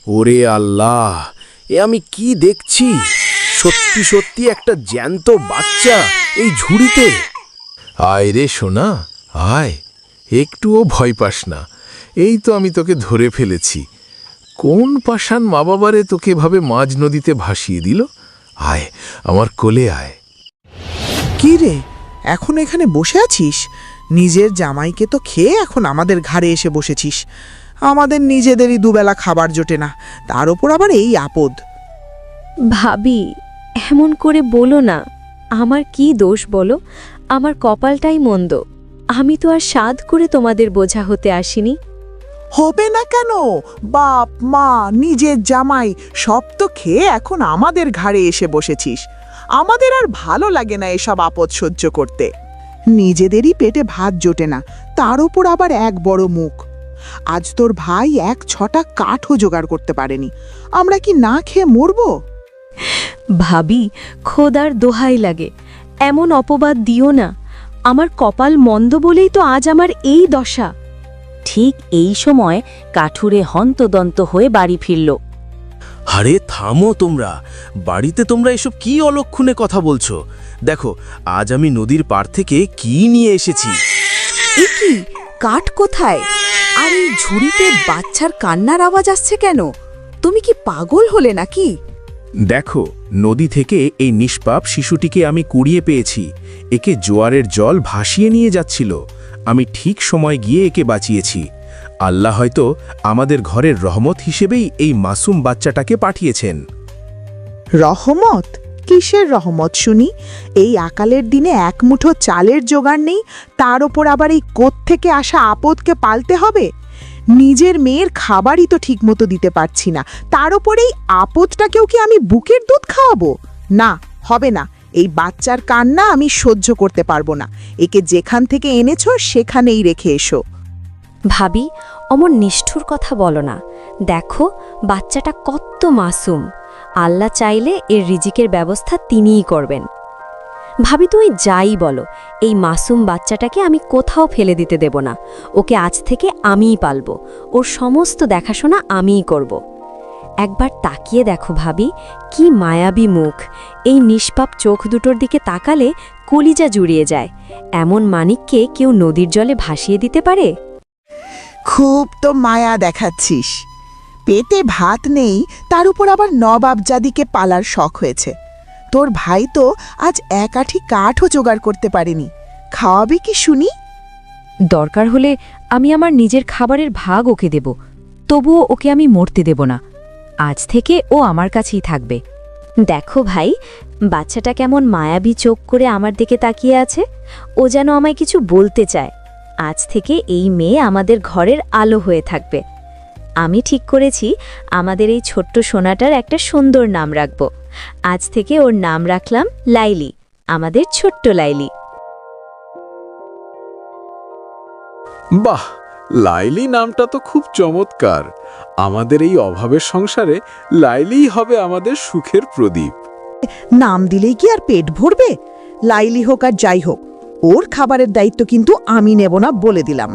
ওরে আল্লাহ, এ আমি কি দেখছি? সত্যি সত্যি একটা জ্যান্ত বাচ্চা এই ঝুড়িতে। আয় রে সোনা, আয়, একটুও ভয় পাস না। এই তো আমি তোকে ধরে ফেলেছি। কোন পাষাণ মা বাবারে তোকে এভাবে মাঝ নদীতে ভাসিয়ে দিল? আয়, আমার কোলে আয়। কি রে, এখন এখানে বসে আছিস? নিজের জামাইকে তো খেয়ে এখন আমাদের ঘাড়ে এসে বসেছিস। আমাদের নিজেদেরই দুবেলা খাবার জোটে না, তার ওপর আবার এই আপদ। ভাবি, এমন করে বলো না। আমার কি দোষ বলো? আমার কপালটাই মন্দ। আমি তো আর সাধ করে তোমাদের বোঝা হতে আসিনি। হবে না কেন? বাপ মা নিজের জামাই সব তো খেয়ে এখন আমাদের ঘাড়ে এসে বসেছিস। আমাদের আর ভালো লাগে না এসব আপদ সহ্য করতে। নিজেদেরই পেটে ভাত জোটে না, তার উপর আবার এক বড় মুখ। আজ তোর ভাই এক ছটা কাঠও জোগাড় করতে পারেনি, আমরা কি না খেয়ে মরবো? ভাবি, খোদার দোহাই লাগে, এমন অপবাদ দিও না। আমার কপাল মন্দ বলেই তো আজ আমার এই দশা। ঠিক এই সময় কাঠুরে হন্তদন্ত হয়ে বাড়ি ফিরল। আরে থামো তোমরা, বাড়িতে তোমরা এসব কি অলক্ষণে কথা বলছো? দেখো, আজ আমি নদীর পাড় থেকে কি নিয়ে এসেছি। এ কি, কাঠ কোথায়? আর এই ঝুড়িতে বাচ্চার কান্নার আওয়াজ আসছে কেন? তুমি কি পাগল হলে নাকি? দেখো, নদী থেকে এই নিষ্পাপ শিশুটিকে আমি কুড়িয়ে পেয়েছি। একে জোয়ারের জল ভাসিয়ে নিয়ে যাচ্ছিল। আমি ঠিক সময় গিয়ে একে বাঁচিয়েছি। আল্লাহ হয়তো আমাদের ঘরের রহমত হিসেবেই এই মাসুম বাচ্চাটাকে পাঠিয়েছেন। রহমত? কিসের রহমত শুনি? এই আকালের দিনে এক মুঠো চালের জোগাড় নেই, তার ওপর আবার এই কোত্থেকে আসা আপদকে পালতে হবে? নিজের মেয়ের খাবারই তো ঠিকমতো দিতে পারছি না, তার ওপর এই আপদটাকেও কি আমি বুকের দুধ খাওয়াবো? না, হবে না। এই বাচ্চার কান্না আমি সহ্য করতে পারবো না। একে যেখান থেকে এনেছো সেখানেই রেখে এসো। ভাবি, অমন নিষ্ঠুর কথা বলো না। দেখো, বাচ্চাটা কত মাসুম। আল্লাহ চাইলে এর রিজিকের ব্যবস্থা তিনিই করবেন। ভাবি, তুই যাই বলো, এই মাসুম বাচ্চাটাকে আমি কোথাও ফেলে দিতে দেব না। ওকে আজ থেকে আমিই পালব, ওর সমস্ত দেখাশোনা আমিই করব। একবার তাকিয়ে দেখো ভাবি, কি মায়াবী মুখ। এই নিষ্পাপ চোখ দুটোর দিকে তাকালে কলিজা জুড়িয়ে যায়। এমন মানিককে কেউ নদীর জলে ভাসিয়ে দিতে পারে? খুব তো মায়া দেখাচ্ছিস। পেটে ভাত নেই, তার উপর আবার নবাবজাদিকে পালার শখ হয়েছে। তোর ভাই তো আজ এক আঁটি কাঠও জোগাড় করতে পারেনি, খাওয়াবি কি শুনি? দরকার হলে আমি আমার নিজের খাবারের ভাগ ওকে দেব, তবুও ওকে আমি মরতে দেব না। আজ থেকে ও আমার কাছেই থাকবে। দেখো ভাই, বাচ্চাটা কেমন মায়াবী চোখ করে আমার দিকে তাকিয়ে আছে। ও যেন আমায় কিছু বলতে চায়। আজ থেকে এই মেয়ে আমাদের ঘরের আলো হয়ে থাকবে। আমি ঠিক করেছি, আমাদের এই ছোট্ট সোনাটার একটা সুন্দর নাম রাখব। আজ থেকে ওর নাম রাখলাম লাইলি, আমাদের ছোট্ট লাইলি। বাহ, লাইলি নামটা তো খুব চমৎকার। আমাদের এই অভাবের সংসারে লাইলিই হবে আমাদের সুখের প্রদীপ। নাম দিলেই কি আর পেট ভরবে? লাইলি হোক আর যাই হোক, ওর খাবারের দায়িত্ব কিন্তু আমি নেব না, বলে দিলাম।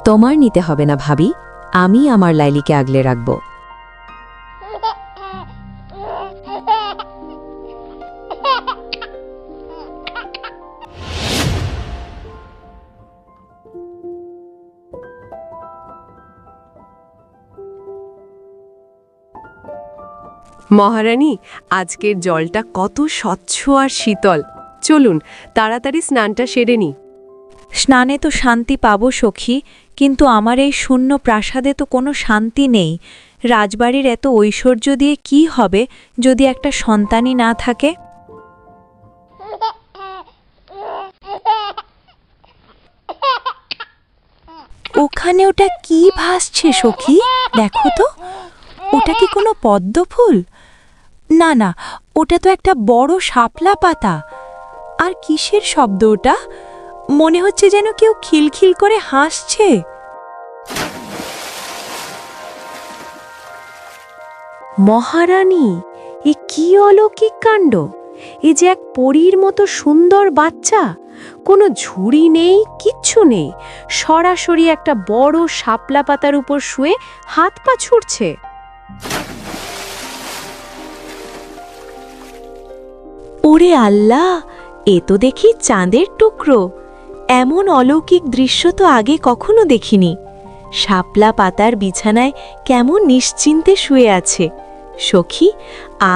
তোমার নিতে হবে না ভাবি, আমি আমার লাইলিকে আগলে রাখব। মহারানী, আজকের জলটা কত স্বচ্ছ আর শীতল। চলুন তাড়াতাড়ি স্নানটা সেরে নি। স্নানে তো শান্তি পাবো সখী, কিন্তু আমার এই শূন্য প্রাসাদে তো কোনো শান্তি নেই। রাজবাড়ির এত ঐশ্বর্য দিয়ে কি হবে যদি একটা সন্তানই না থাকে? ওখানে ওটা কি ভাসছে সখী? দেখো তো, ওটা কি কোনো পদ্ম ফুল? না না, ওটা তো একটা বড় শাপলা পাতা। আর কিসের শব্দ ওটা? মনে হচ্ছে যেন কেউ খিলখিল করে হাসছে। মহারানী, এ কি অলৌকিক কাণ্ড! এ যে এক পরীর মতো সুন্দর বাচ্চা। কোনো ঝুড়ি নেই, কিচ্ছু নেই, সরাসরি একটা বড় শাপলা পাতার উপর শুয়ে হাত পা ছুড়ছে। ওরে আল্লাহ, এ তো দেখি চাঁদের টুকরো। এমন অলৌকিক দৃশ্য তো আগে কখনো দেখিনি। শাপলা পাতার বিছানায় কেমন নিশ্চিন্তে শুয়ে আছে। সখী,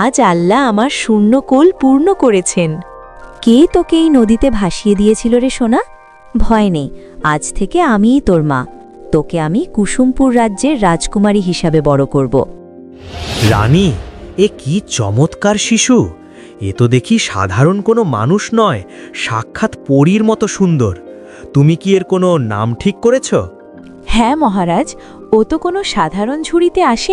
আজ আল্লাহ আমার শূন্য কোল পূর্ণ করেছেন। কে তোকে এই নদীতে ভাসিয়ে দিয়েছিল রে সোনা? ভয় নেই, আজ থেকে আমিই তোর মা। তোকে আমি কুসুমপুর রাজ্যের রাজকুমারী হিসাবে বড় করব। রানী, এ কি চমৎকার শিশু! এ তো দেখি সাধারণ কোনো মানুষ নয়, সাক্ষাৎ পরীর মতো সুন্দর। তুমি কি এর কোনো নাম ঠিক করেছ? হ্যাঁ মহারাজ, ও তো কোনো সাধারণ ঝুড়িতে আসে